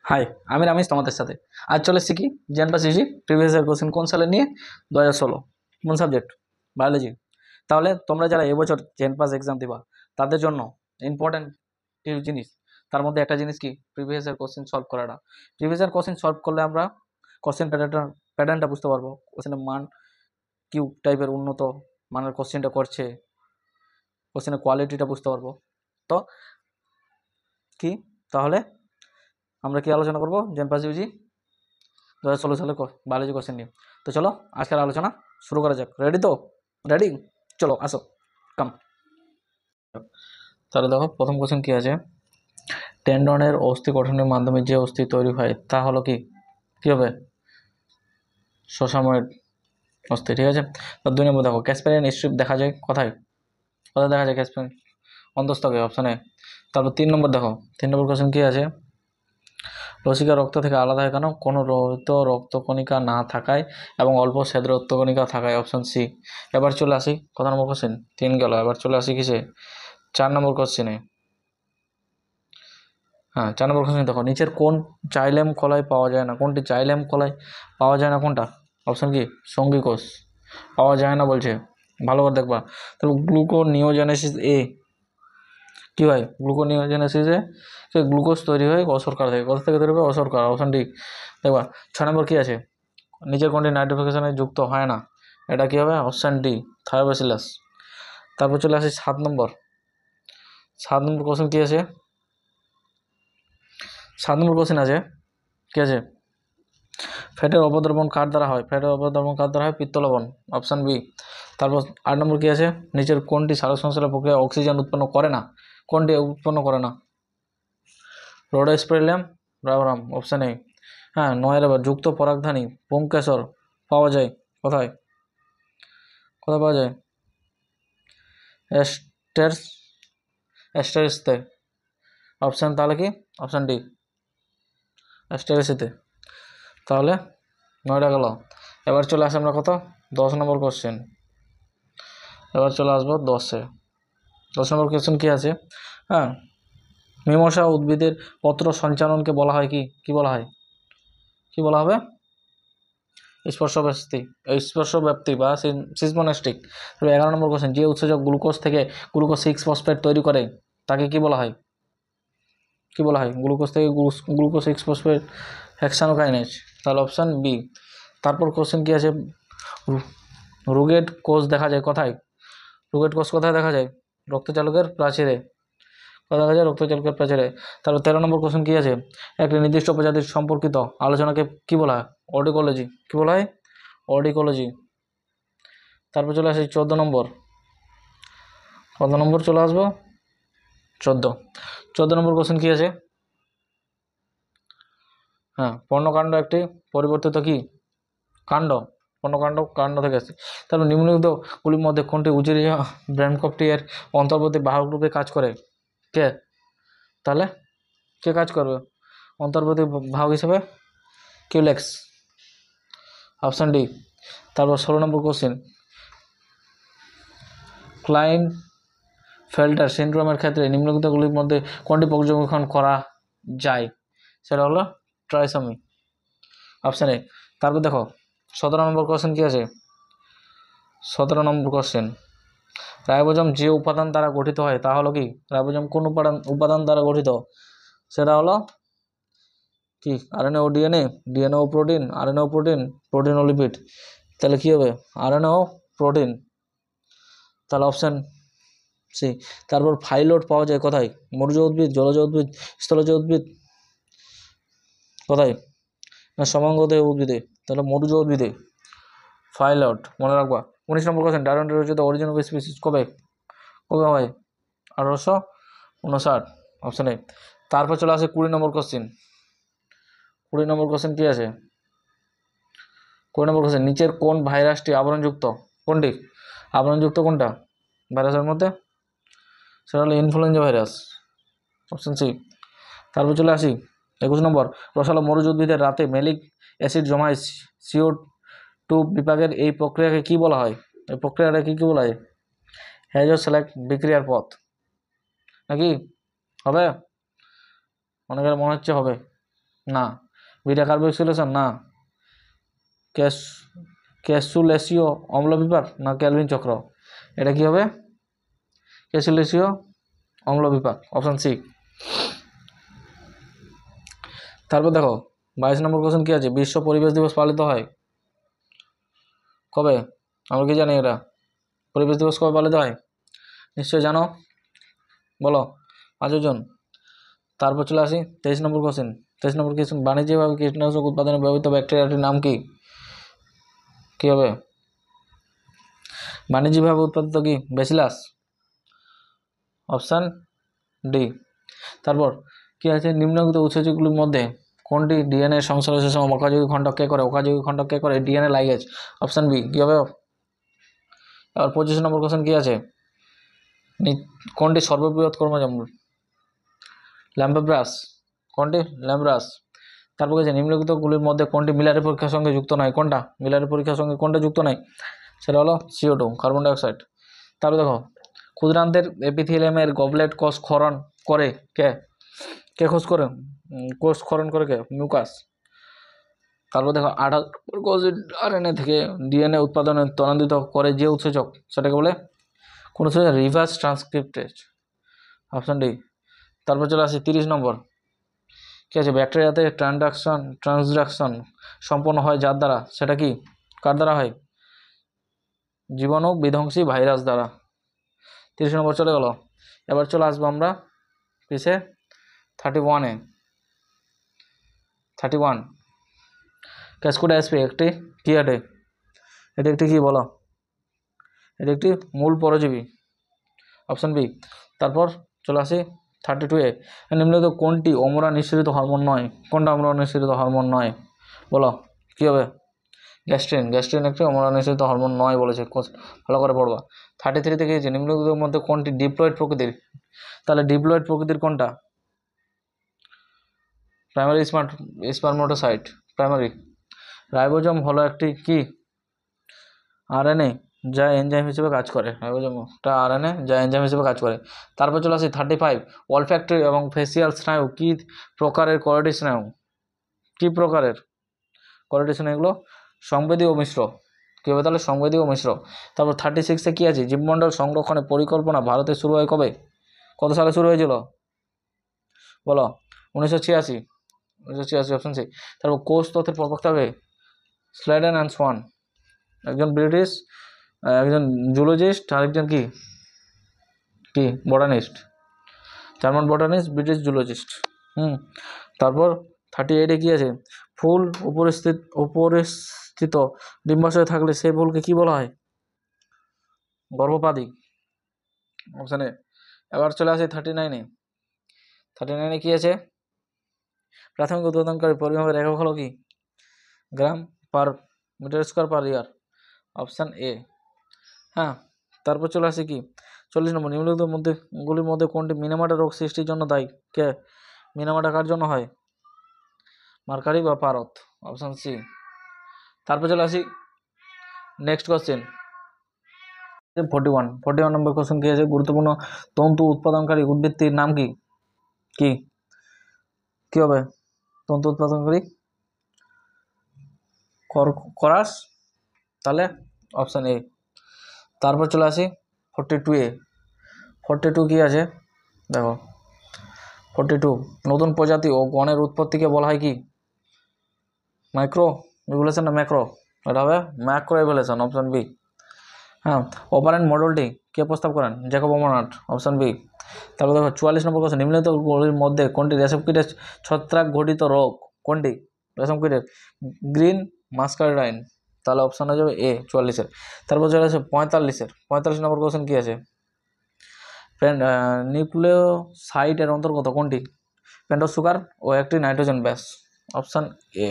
High, আমি রামেশ তোমাদের সাথে। আজ চলে এসেছি কি জেনপাস ইউজি প্রিভিয়াস ইয়ার কোশ্চেন কোন সালে নিয়ে 2016 কোন সাবজেক্ট বায়োলজি। তাহলে তোমরা যারা এবছর জেনপাস এক্সাম দিবা তাদের জন্য ইম্পর্ট্যান্ট কিছু জিনিস, তার মধ্যে একটা জিনিস কি প্রিভিয়াস ইয়ার কোশ্চেন সলভ করাটা। প্রিভিয়াস ইয়ার কোশ্চেন সলভ করলে আমরা কোশ্চেন প্যাটার্নটা বুঝতে পারবো, কোশ্চেনের মান কিউ টাইপের উন্নত মানের কোশ্চেনটা করছে, কোশ্চেনের কোয়ালিটিটা বুঝতে পারবো। তো কি তাহলে আমরা কি আলোচনা করবো জেনপাস ইউজি 2016 সালে বায়োলজি কোশ্চেন নিয়ে। তো চলো আজকের আলোচনা শুরু করা যাক। রেডি তো? রেডি, চলো আসো, কাম। তাহলে দেখো প্রথম কোশ্চেন কি আছে, টেন্ডনের অস্থি গঠনের মাধ্যমে যে অস্থি তৈরি হয় তা হলো কি কি হবে? সসাময়েড অস্থি, ঠিক আছে। তো 2 নম্বর দেখো, ক্যাসপারিয়ান স্ট্রিপ দেখা যায় কোথায়? কোথায় দেখা যায় ক্যাসপারিয়ান? অন্তঃস্থকে, অপশানে। তারপর 3 নম্বর দেখো, 3 নম্বর কোশ্চেন কি আছে, লসিকা রক্ত থেকে আলাদা হয় কেন? কোনো রহিত রক্তকণিকা না থাকায় এবং অল্প শ্বেত রক্তকণিকা থাকায়, অপশন সি। এবার চলে আসি কত নম্বর কোশ্চেন, 3 গেল। এবার চলে আসি কিসে, 4 নম্বর কোশ্চেনে। হ্যাঁ, 4 নম্বর কোশ্চেন দেখো, নিচের কোন জাইলেম কলায় পাওয়া যায় না? কোনটি জাইলেম কলায় পাওয়া যায় না? কোনটা? অপশন কি সঙ্গী কোষ পাওয়া যায় না বলছে, ভালো করে দেখবা। তাহলে গ্লুকোনিওজেনেসিস এ কি হয়? গ্লুকোনিওজেনেসিসে গ্লুকোজ তৈরি হয় অশর্করা থেকে। কোথা থেকে তৈরি হবে? অশর্করা, অপশন ডি। দেখবা 6 নম্বর কি আছে, নিচের কোনটি নাইট্রোফিকেশনে যুক্ত হয় না? এটা কি হবে? Option D, Thiobacillus. তারপর চলে আসি 7 নম্বর। 7 নম্বর কোশ্চেন কি আছে, 7 নম্বর কোশ্চেন আছে কি আছে, ফ্যাটের অপদ্রবণ কার দ্বারা হয়? ফ্যাটের অপদ্রবণ কার দ্বারা হয়? পিত্তলবণ, অপশান বি। তারপর 8 নম্বর কি আছে, নিচের কোনটি সালোক সংশ্লেষ প্রক্রিয়া অক্সিজেন উৎপন্ন করে না? কোনটি উৎপন্ন করে না? রোডোস্পেরিলিয়াম রাবারাম, অপশান এ। হ্যাঁ, 9 এবার যুক্ত পরাগধানী পুংকেশর পাওয়া যায় কোথায়? কোথায় পাওয়া যায়? এস্টার্স, অ্যাস্টারিসতে, অপশান তাহলে কি অপশান ডি, অ্যাস্টারিসিতে। তাহলে 9টা গেল। এবার চলে আসি আমরা কত, 10 নম্বর কোশ্চেন। এবার চলে আসবো 10-এ। 10 নম্বর কোশ্চেন কি আছে, হ্যাঁ, মীমাংসা উদ্ভিদের পত্র সঞ্চালনকে বলা হয় কি? কি বলা হয়? কি বলা হবে? স্পর্শব্যাপ্তি বা সিসমোনাস্টিক। 11 নম্বর কোশ্চেন, যে উৎসেচক গ্লুকোজ থেকে গ্লুকোজ 6 ফসফেট তৈরি করে তাকে কি বলা হয়? কি বলা হয়? গ্লুকোজ থেকে গ্লুকোজ 6 ফসফেট হেক্সানোকাইনেজ, তাহলে অপশান বি। তারপর কোশ্চেন কি আছে, রুগেট কোষ দেখা যায় কোথায়? রুগেট কোষ কোথায় দেখা যায়? রক্তচালকের প্রাচীরে। কোথায় দেখা যায়? রক্তচালকের প্রাচীরে। তারপর 13 নম্বর কোশ্চেন কি আছে, একটি নির্দিষ্ট প্রজাতির সম্পর্কিত আলোচনাকে কি বলা হয়? অডিকোলজি। কি বলা হয়? অডিকোলজি। তারপর চলে আসি 14 নম্বর। কত নম্বর চলে আসবো? 14 নম্বর কোশ্চেন কি আছে, হ্যাঁ, পর্ণকাণ্ড একটি পরিবর্তিত কি কাণ্ড? পর্ণকাণ্ড কাণ্ড থেকে আসছে। তারপর নিম্নলিখিত গুলির মধ্যে কোনটি উজিরিয়া ব্র্যানকপটি এর অন্তর্বর্তী বাহক রূপে কাজ করে? কে? তাহলে কে কাজ করবে অন্তর্বর্তী বাহক হিসেবে? Culex, option D. তারপর 16 নম্বর কোশ্চেন, ক্লাইন ফেল্টার সিন্ড্রোমের ক্ষেত্রে নিম্নলিখিতগুলির মধ্যে কোনটি পর্যবেক্ষণ করা যায়? সেটা হলো ট্রাইসমি, অপশান এ। তারপর দেখো 17 নম্বর কোশ্চেন কি আছে, 17 নম্বর কোশ্চেন, রাইবোজোম যে উপাদান দ্বারা গঠিত হয় তা হলো কি? রাইবোজোম কোন উপাদান দ্বারা গঠিত? সেটা হলো কি? আরএনএ ও ডিএনএ, ডিএনএ ও প্রোটিন, আরএনএ ও প্রোটিন, প্রোটিন ও লিপিড। তাহলে কি হবে? আরএনএ ও প্রোটিন, তাহলে অপশান সি। তারপর ফাইলোড পাওয়া যায় কোথায়? মরুজ উদ্ভিদ, জলজ উদ্ভিদ, স্থলজ উদ্ভিদ, কোথায়? না সমাঙ্গদেহ উদ্ভিদে, তাহলে মরুজ উদ্ভিদে ফাইলোড, মনে রাখবা। 19 নম্বর কোশ্চেন, ডারউইন রচিত অরিজিন অফ স্পিসিস কবে কবে হয়? 1859, অপশান এ। তারপর চলে আসে 20 নম্বর কোশ্চেন। 20 নম্বর কোশ্চেন কি আছে, 20 নম্বর কোশ্চেন, নিচের কোন ভাইরাসটি আবরণযুক্ত? কোনটি আবরণযুক্ত? কোনটা ভাইরাসের মধ্যে? সেটা হলো ইনফ্লুয়েঞ্জা ভাইরাস, অপশান সি। তারপর চলে আসি 21 নম্বর, রসালো মরুজ উদ্ভিদের রাতে মেলিক অ্যাসিড জমায় CO2 বিপাকের এই প্রক্রিয়াকে কি বলা হয়? এই প্রক্রিয়াটাকে কি বলা হয়? হ্যাজো-স্যালাক বিক্রিয়ার পথ, নাকি হবে? অনেকের মনে হচ্ছে হবে। না। বিটা কার্বক্সিলেশন না। ক্যাসুলেসীয় অম্ল বিপাক না ক্যালভিন চক্র? এটা কি হবে? ক্যাসুলেসীয় অম্ল বিপাক, অপশন সি। তারপর দেখো 22 নম্বর কোশ্চেন কি আছে? বিশ্ব পরিবেশ দিবস পালিত হয় কবে? আমরা কি জানি এটা? পরিবেশ দিবস কবে পালিত হয়? নিশ্চয়ই জানো, বলো 5 জন। তারপর চলে আসি 23 নম্বর কোশ্চেন। 23 নম্বর কোশ্চেন, বাণিজ্যিকভাবে কীটনাশক উৎপাদনে ব্যবহৃত ব্যাকটেরিয়াটির নাম কি? কি হবে? বাণিজ্যিকভাবে উৎপাদিত কি? Bacillus, option D. তারপর কি আছে? নিম্নলিখিত উৎসেচকগুলির মধ্যে কোনটি ডিএনএ সংশ্লেষের সময় অকার্যকরী খণ্ডক কে করে? অকার্যকরী খণ্ডক কে করে? DNA ligase, option B. কি হবে? আর 25 নম্বর কোশ্চেন কি আছে? কোনটি সর্ববৃহৎ কর্মজম্বল? ল্যাম্বাব্রাস। কোনটি? ল্যাম্ব্রাস। তারপর কি আছে? নিম্নলিখিতগুলির মধ্যে কোনটি মিলারের পরীক্ষার সঙ্গে যুক্ত নয়? কোনটা মিলারের পরীক্ষার সঙ্গে কোনটা যুক্ত নয়? সেটা হলো CO2, কার্বন ডাইঅক্সাইড। তারপর দেখো ক্ষুদ্রান্তের এপিথেলিয়ামের গবলেট কোষ ক্ষরণ করে কে? কে কোষ করে? কোষ ক্ষরণ করে কে? মিউকাস। তারপর দেখো 28 কোষ RNA থেকে ডিএনএ উৎপাদনে ত্বরান্বিত করে যে উৎসেচক, সেটাকে বলে কোন উৎসেচক? Reverse transcriptase, option D. তারপর চলে আসি 30 নম্বর। কি আছে? ব্যাকটেরিয়াতে ট্রান্সডাকশন সম্পন্ন হয় যার দ্বারা, সেটা কি? কার দ্বারা হয়? জীবাণু বিধ্বংসী ভাইরাস দ্বারা। 30 নম্বর চলে গেল। এবার চলে আসবো আমরা পিছে 31-এ। 31 ক্যাসকোডাইসপি একটি কি আটে? এটি একটি কি বলো? এটি একটি মূল পরজীবী, অপশন বি। তারপর চলে আসি 32-এ। নিম্নলিখিত কোনটি অমরা নিঃসৃত হরমোন নয়? কোনটা অমরা নিঃসৃত হরমোন নয়? বলো কি হবে? গ্যাস্ট্রিন। গ্যাস্ট্রিন একটি অমরা নিঃসৃত হরমোন নয় বলেছে, ভালো করে পড়বা। 33 থেকে যে নিম্নলিখিতের মধ্যে কোনটি ডিপ্লয়েড প্রকৃতির? তাহলে ডিপ্লয়েড প্রকৃতির কোনটা? Primary স্পারমাটোসাইট, primary. রাইবোজোম হলো একটি কি? RNA যা এনজাইম হিসেবে কাজ করে। রাইবোজোমটা RNA যা এনজাইম হিসেবে কাজ করে। তারপর চলে আসি 35 অলফ্যাক্টরি এবং ফেসিয়াল স্নায়ু কি প্রকারের কোয়ালিটি স্নায়ু? কি প্রকারের কোয়ালিটি স্নায়ু এগুলো? সংবেদী ও মিশ্র। কী হবে তাহলে? সংবেদী ও মিশ্র। তারপর 36-এ কী আছে? জীবমণ্ডল সংরক্ষণের পরিকল্পনা ভারতে শুরু হয় কবে? কত সালে শুরু হয়েছিল? বলো 1986। 1986, অপশন সি। তারপর কোষ তথ্যের প্রবক্তা হবে? স্লাইডেন অ্যান্ড সোয়ান, একজন ব্রিটিশ, একজন জুলজিস্ট, আরেকজন কি কি botanist, German botanist, British zoologist. তারপর 38-এ কী আছে? ফুল উপরিস্থিত ডিম্বাশয়ে থাকলে সেই ফুলকে কি বলা হয়? গর্ভপাদি, অপশান এ। এবার চলে আসে 39-এ। 39-এ কী আছে? প্রাথমিক উৎপাদনকারী পরিমাপের একক হলো কি? Gram per metre square per year, option A. হ্যাঁ, তারপর চলে আসে কি 40 নম্বর। নিম্নলিখিতগুলির মধ্যে কোনটি মিনামাটা রোগ সৃষ্টির জন্য দায়ী? কে? মিনামাটা কার জন্য হয়? মার্কারি বা পারদ, অপশান সি। তারপর চলে আসি নেক্সট কোশ্চেন 41 নম্বর কোশ্চেন কি আছে? গুরুত্বপূর্ণ তন্তু উৎপাদনকারী উদ্ভিদটির নাম কি? কি কি হবে? তন্তু উৎপাদনকারী করাস, তাহলে অপশান এ। তারপর চলে আসি 42-এ। 42 কি আছে? দেখো 42 নতুন প্রজাতি ও গণের উৎপত্তিকে বলা হয় কি? মাইক্রো ইভলিউশন না ম্যাক্রো? এটা হবে ম্যাক্রো ইভলিউশন, অপশান বি। হ্যাঁ, অপারেন্ট মডেলটি কে প্রস্তাব করেন? জ্যাকব অমরনাথ, অপশান বি। তারপর দেখো 44 নম্বর কোশ্চেন। নিম্নলিখিতগুলির মধ্যে কোনটি রেশম কীটের ছত্রাক ঘটিত রোগ? কোনটি রেশম কীটের? গ্রিন মাস্কারডাইন, তাহলে অপশান হয়ে যাবে এ 44-এর। তারপর চলে আসে 45 নম্বর কোশ্চেন কি আছে? নিউক্লিওসাইডের অন্তর্গত কোনটি? পেন্টোজ সুগার ও একটি নাইট্রোজেন ব্যাস, অপশান এ।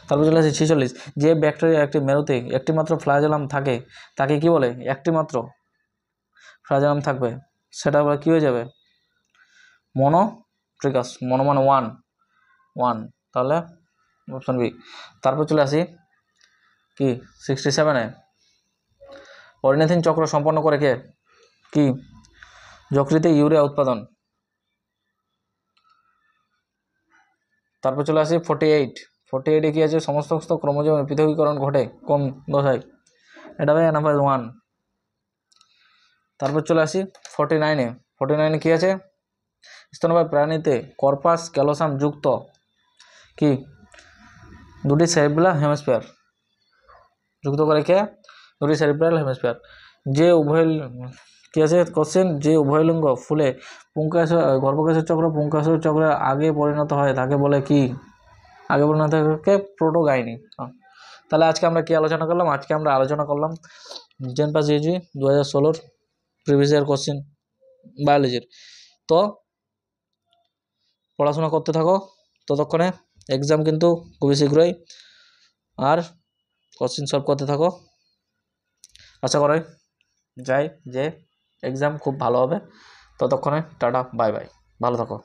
তারপর চলে আসে 46। যে ব্যাকটেরিয়া একটি মেরুতে একটিমাত্র ফ্লাজেলাম থাকে তাকে কি বলে? একটিমাত্র ফ্লাজেলাম থাকবে, সেটা আবার কী হয়ে যাবে? মনোট্রিকাস, মনো মানে ওয়ান, তাহলে অপশান বি। তারপর চলে আসি কি 67-এ। অরিনিথিন চক্র সম্পন্ন করে কে? কি যকৃতে ইউরিয়া উৎপাদন, তারপর চলে আসি 48 কি আছে, সমস্ত ক্রোমোজোমের পৃথকীকরণ ঘটে কোন দশায়, এটা ভাই নাম্বার 1। তারপর চলে আসি 49 কি আছে, স্তন্যপায়ী প্রাণীতে কর্পাস ক্যালোসাম যুক্ত কি দুটি সেরিব্রাল হেমিস্ফিয়ার যুক্ত করে কে, দুটি সেরিব্রাল হেমিস্ফিয়ার। যে উভয় কি আছে কোশ্চেন, যে উভয়লিঙ্গ ফুলে গর্ভকেশর চক্র পুংকেশর চক্রের আগে পরিণত হয় তাকে বলে কি, আগে পরিণত থাকে প্রোটোগাইনি। তাহলে আজকে আমরা কি আলোচনা করলাম, আজকে আমরা আলোচনা করলাম জেনপাস জিজি 2016 প্রিভিয়াস ইয়ার কোশ্চেন বায়োলজির। তো পড়াশোনা করতে থাকো ততক্ষণে, এক্সাম কিন্তু খুবই শীঘ্রই, আর কোশ্চেন সলভ করতে থাকো। আশা করি যাই যে এক্সাম খুব ভালো হবে। ততক্ষণে টাটা বাই বাই, ভালো থাকো।